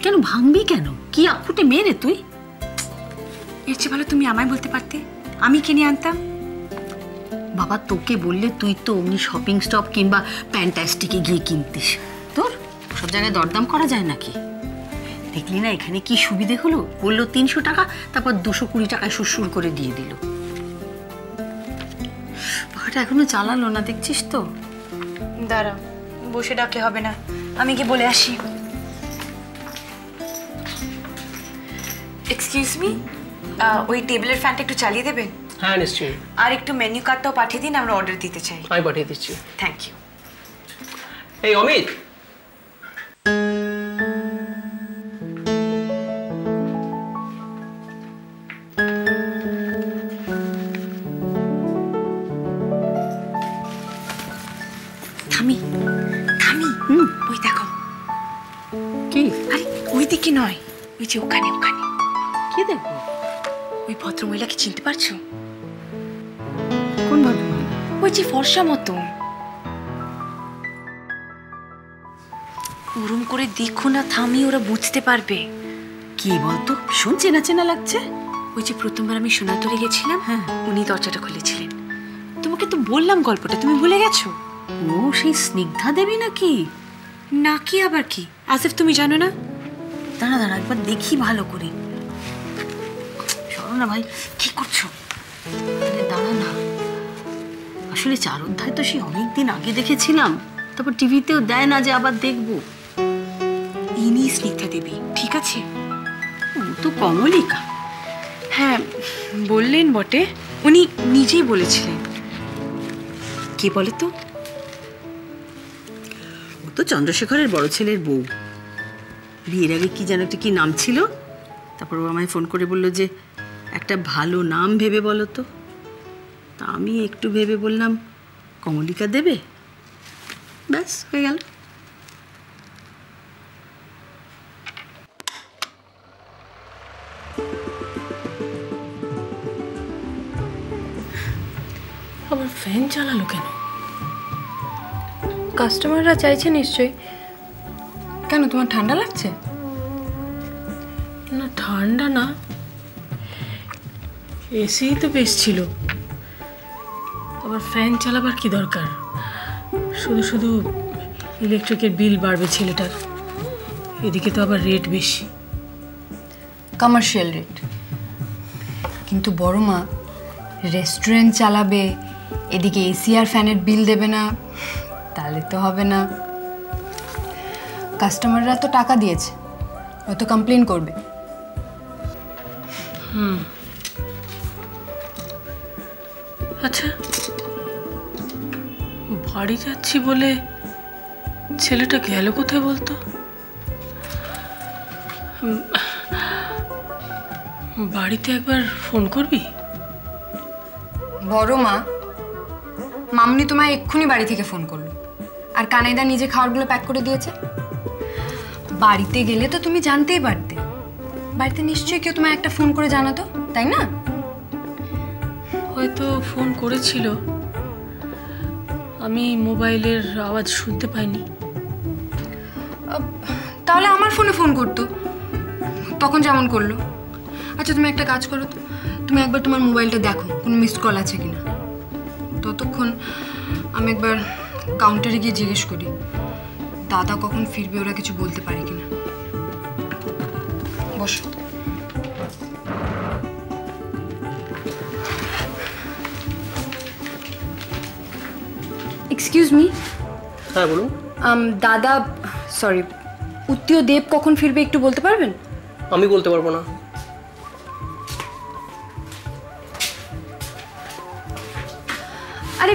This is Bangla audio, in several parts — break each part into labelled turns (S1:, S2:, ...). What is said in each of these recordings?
S1: কেন ভাঙবি কেন? কি আকুটে মেরে তুই?
S2: এর চেয়ে ভালো তুমি আমায় বলতে পারতে, আমি কিনে আনতাম।
S1: বাবা তোকে বললে তুই তো অমনি শপিং স্টপ কিংবা প্যান্টাস্টিকে গিয়ে কিনতিস। তোর সব জায়গায় দরদাম করা যায় নাকি? দেখলি না এখানে কি সুবিধে হলো? বললো 300 টাকা, তারপর 220 টাকায় সুরসুর করে দিয়ে দিল। পাখাটা এখনো চালালো না, দেখছিস তো?
S2: দাঁড়া, বসে ডাকলে হবে না, আমি গিয়ে বলে আসি। এক্সকিউজ মি, ওই টেবিলের ফ্যানটা একটু চালিয়ে দেবেন?
S3: হ্যাঁ নিশ্চয়ই।
S2: আর একটু মেনু কার্ডটাও পাঠিয়ে দিন, আমরা অর্ডার দিতে চাই।
S3: আমি পাঠিয়ে দিচ্ছি।
S2: Thank you.
S3: এই অমিত,
S2: থামি থামি, ওই দেখো।
S1: কি?
S2: আরে ওই দিকে নয়, ওই যে ওখানে ওখানে।
S1: কি দেখবো?
S2: ওই ভদ্রমহিলাকে চিনতে পারছো?
S1: কোন ভদ্রমহিলা?
S2: ওই যে ফর্সা মতো। ওরম করে দেখো না থামি, ওরা বুঝতে পারবে।
S1: কি বলতো, ভীষণ চেনা চেনা লাগছে।
S2: ওই যে প্রথমবার আমি সোনাতরে গেছিলাম, হ্যাঁ, উনি দরজাটা খুলেছিলেন। তোমাকে তো বললাম গল্পটা, তুমি ভুলে গেছো?
S1: ও সেই স্নিগ্ধা দেবী নাকি?
S2: নাকি আবার কি, অ্যাজ ইফ তুমি জানো না।
S1: দাঁড়া দাঁড়া, একবার দেখি ভালো করে। শোনো না ভাই, কি করছো? আরে দাঁড়া না, আসলে 4 অধ্যায় তো সেই অনেকদিন আগে দেখেছিলাম, তারপর টিভিতেও দেয় না যে আবার দেখবো।
S2: ইনি স্নিগ্ধা দেবী, ঠিক আছে?
S1: ও তো কমলিকা।
S2: হ্যাঁ বললেন বটে, উনি নিজেই বলেছিলেন। কে বলে তো?
S1: ও তো চন্দ্রশেখরের বড় ছেলের বউ। বিয়ের আগে কি যেন একটা কি নাম ছিল, তারপর ও আমায় ফোন করে বললো যে একটা ভালো নাম ভেবে বলো তো। তা আমি একটু ভেবে বললাম কমলিকা দেবে, ব্যাস হয়ে গেল।
S4: আবার ফ্যান চালালো কেন? কাস্টমাররা চাইছে নিশ্চয়ই।
S2: কেন, তোমার ঠান্ডা লাগছে?
S4: না ঠান্ডা না, এসি তো বেশ ছিল, আবার ফ্যান চালাবার কি দরকার? শুধু শুধু ইলেকট্রিকের বিল বাড়বে ছেলেটার, এদিকে তো আবার রেট বেশি,
S5: কমার্শিয়াল রেট। কিন্তু বড় মা, রেস্টুরেন্ট চালাবে, এদিকে এসি আর ফ্যানের বিল দেবে না, তাহলে তো হবে না। কাস্টমাররা তো টাকা দিয়েছে, ও তো কমপ্লেন করবে।
S4: আচ্ছা, বাড়ি যাচ্ছি বলে ছেলেটা গেল কোথায় বলতো? বাড়িতে একবার ফোন করবি?
S5: বড় মা, মামনি তোমায় এক্ষুনি বাড়ি থেকে ফোন করলো, আর কানাইদা নিজে খাবারগুলো প্যাক করে দিয়েছে। বাড়িতে গেলে তো তুমি জানতেই পারতে, বাড়িতে নিশ্চয়ই কেউ তোমায় একটা ফোন করে জানাতো, তাই না?
S4: হয়তো ফোন করেছিল, আমি মোবাইলের আওয়াজ শুনতে পাইনি।
S5: তাহলে আমার ফোনে ফোন করতো, তখন যেমন করলো। আচ্ছা তুমি একটা কাজ করো তো, তুমি একবার তোমার মোবাইলটা দেখো কোনো মিসড কল আছে কিনা। ততক্ষণ আমি একবার কাউন্টারে গিয়ে জিজ্ঞেস করি দাদা কখন ফিরবে, ওরা কিছু বলতে পারে কিনা। বসো। Excuse me.
S3: হ্যাঁ বলুন।
S5: দাদা, সরি, উত্তীয় দেব কখন ফিরবে একটু বলতে পারবেন?
S3: আমি বলতে পারবো না।
S5: আরে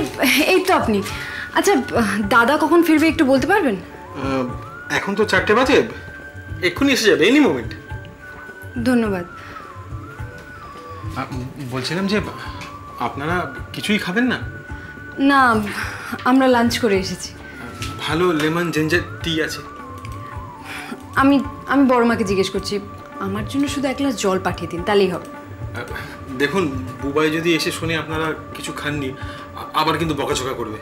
S5: এই তো আপনি। আচ্ছা দাদা কখন ফিরবে একটু বলতে পারবেন?
S6: এখন তো 4টে বাজে, এক্ষুনি এসে যাবে, এনি মোমেন্ট।
S5: ধন্যবাদ।
S6: বলছিলাম যে আপনারা কিছুই খাবেন না?
S5: না, আমরা লাঞ্চ করে এসেছি।
S6: ভালো লেমন জিঞ্জার টি আছে?
S5: আমি আমি বড় মাকে জিজ্ঞেস করছি, আমার জন্য শুধু 1 গ্লাস জল পাঠিয়ে দিন, তাহলেই হবে।
S6: দেখুন বুবাই যদি এসে শুনে আপনারা কিছু খাননি, আবার কিন্তু বকাঝকা করবে।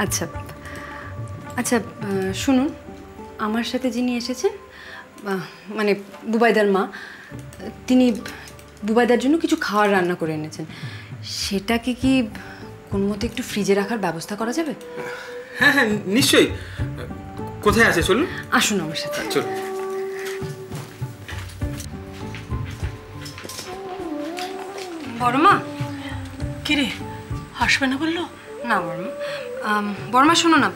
S5: আচ্ছা আচ্ছা, শুনুন, আমার সাথে যিনি এসেছেন মানে বুবাইদার মা, তিনি বুবাইদার জন্য কিছু খাওয়ার রান্না করে এনেছেন। সেটাকে কি কোনো মতে একটু ফ্রিজে রাখার ব্যবস্থা করা যাবে?
S6: হ্যাঁ হ্যাঁ নিশ্চয়ই। কোথায় আছে চলুন?
S5: আসুন আমার সাথে।
S6: চলুন।
S5: বড়মা।
S4: কিরে, আসবে না বললো?
S5: না বড়মা, বড়মা শোনো না,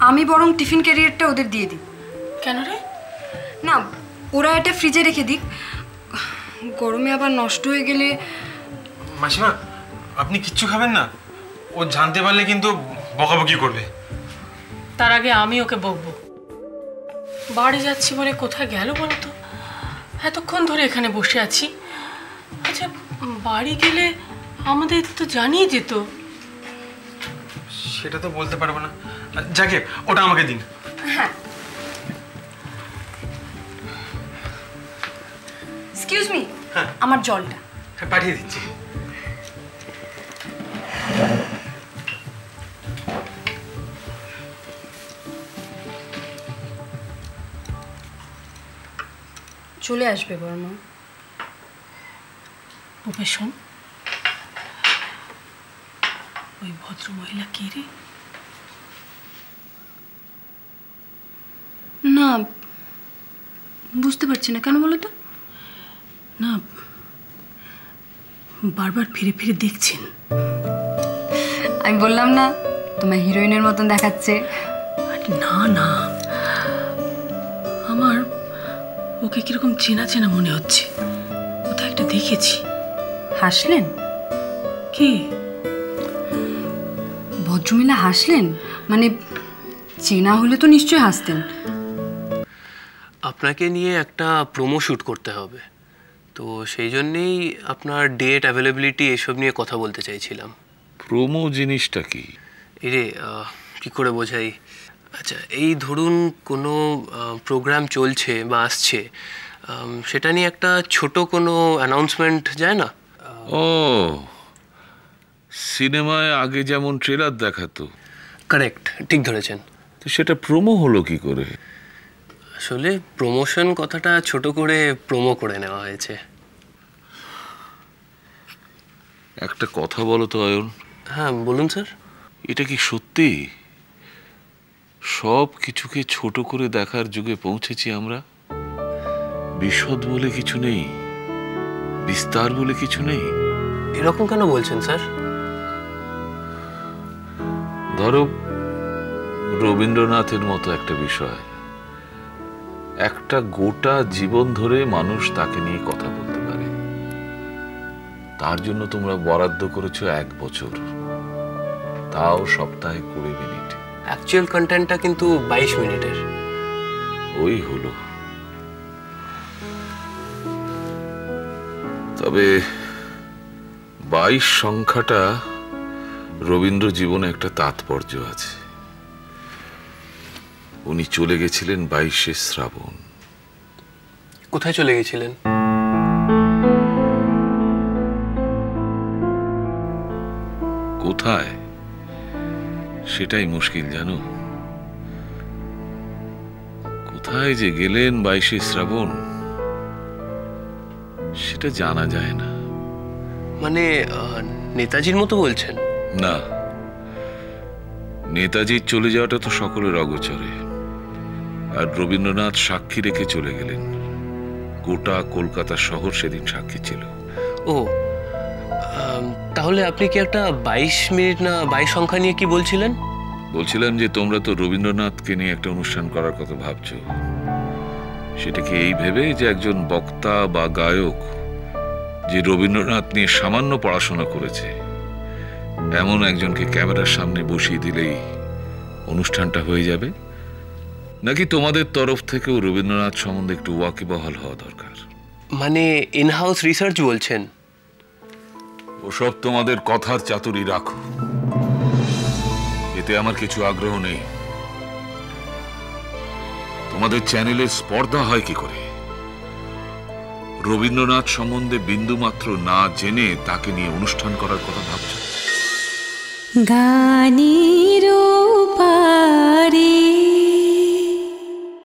S5: আমি বরং টিফিন ক্যারিয়ারটা ওদের দিয়ে দিই।
S4: কেন রে?
S5: না, ওরা এটা ফ্রিজে রেখে দিক, গরমে আবার নষ্ট হয়ে গেলে।
S6: মাসিমা আপনি কিচ্ছু খাবেন না? ও জানতে পারলে কিন্তু বকাবকি করবে।
S4: তার আগে আমি ওকে বকবো। বাড়ি যাচ্ছি বলে কোথায় গেল বলো তো? এতক্ষণ ধরে এখানে বসে আছি। আচ্ছা, বাড়ি গেলে আমাদের তো জানিয়ে যেত।
S6: সেটা তো বলতে পারবো না। যাকে ওটা আমাকে দিন।
S5: হ্যাঁ, এক্সকিউজ মি, আমার জলটা।
S6: হ্যাঁ পাঠিয়ে দিচ্ছি।
S5: চলে আসবে বর্মা।
S4: ওকে শোন, ওই ভদ্র মহিলা কে রে?
S5: না, বুঝতে পারছি না, কেন বলো তো?
S4: না, বারবার ফিরে ফিরে দেখছেন।
S5: আমি বললাম না তোমার হিরোইনের মতন দেখাচ্ছে।
S4: না না, আমার ওকে কিরকম চেনা চেনা মনে হচ্ছে। কোথায় একটা দেখেছি।
S5: হাসলেন?
S4: কি?
S5: ভদ্রমহিলা হাসলেন? মানে চেনা হলে তো নিশ্চয়ই হাসতেন।
S3: আপনাকে নিয়ে একটা প্রোমো শ্যুট করতে হবে, তো সেই জন্যেই আপনার ডেট অ্যাভেলেবিলিটি এসব নিয়ে কথা বলতে চাইছিলাম।
S7: প্রোমো জিনিসটা কি?
S3: এরে কী করে বোঝাই? আচ্ছা, এই ধরুন কোনো প্রোগ্রাম চলছে বা আসছে, সেটা নিয়ে একটা ছোট কোনো অ্যানাউন্সমেন্ট যায় না?
S7: ও, সিনেমায় আগে যেমন ট্রেলার দেখাতো।
S3: কারেক্ট, ঠিক ধরেছেন।
S7: তো সেটা প্রোমো হলো কি করে?
S3: আসলে প্রমোশন কথাটা ছোট করে প্রোমো করে নেওয়া হয়েছে।
S7: একটা কথা বলো তো অয়ন।
S3: হ্যাঁ বলুন স্যার।
S7: এটা কি সত্যি সব কিছুকে ছোট করে দেখার যুগে পৌঁছেছি আমরা? বিশদ বলে কিছু নেই, বিস্তার বলে কিছু নেই।
S3: এরকম কেন বলছেন স্যার?
S7: ধরো রবীন্দ্রনাথের মতো একটা বিষয়, একটা গোটা জীবন ধরে মানুষ তাকে নিয়ে কথা বলতে পারে। তার জন্য তোমরা বরাদ্দ করেছো 1 বছর, তাও সপ্তাহে 20 মিনিট।
S3: অ্যাকচুয়াল কন্টেন্টটা কিন্তু 22 মিনিটের।
S7: ওই হলো। তবে 22 সংখ্যাটা রবীন্দ্র জীবনে একটা তাৎপর্য আছে। উনি চলে গেছিলেন 22শে শ্রাবণ।
S3: কোথায় চলে গেছিলেন?
S7: কোথায় সেটাই মুশকিল, জানো? কোথায় যে গেলেন 22শে শ্রাবণ সেটা জানা যায় না।
S3: মানে নেতাজির মতো বলছেন?
S7: না, নেতাজির চলে যাওয়াটা তো সকলের অগোচরে, আর রবীন্দ্রনাথ সাক্ষী রেখে চলে গেলেন। গোটা কলকাতা শহর সেদিন সাক্ষী ছিল।
S3: ও, তাহলে আপনি কি একটা 22 মিনিট না 22 সংখ্যা নিয়ে কি বলছিলেন?
S7: বলছিলাম যে তোমরা তো রবীন্দ্রনাথকে নিয়ে একটা অনুষ্ঠান করার কথা ভাবছো। সেটা কি এই ভেবে যে একজন বক্তা বা গায়ক যে রবীন্দ্রনাথ নিয়ে সামান্য পড়াশোনা করেছে এমন একজনকে ক্যামেরার সামনে বসিয়ে দিলেই অনুষ্ঠানটা হয়ে যাবে? নাকি তোমাদের তরফ থেকেও রবীন্দ্রনাথ সম্বন্ধে একটু ওয়াকিবহাল হওয়া দরকার?
S3: মানে ইনহাউস রিসার্চ বলছেন?
S7: ওসব তোমাদের কথার চাতুরি রাখো, এতে আমার কিছু আগ্রহ নেই। তোমাদের চ্যানেলের স্পর্ধা হয় কি করে? রবীন্দ্রনাথ সম্বন্ধে বিন্দু মাত্র না জেনে তাকে নিয়ে অনুষ্ঠান করার কথা ভাবছো?
S2: গানের পারে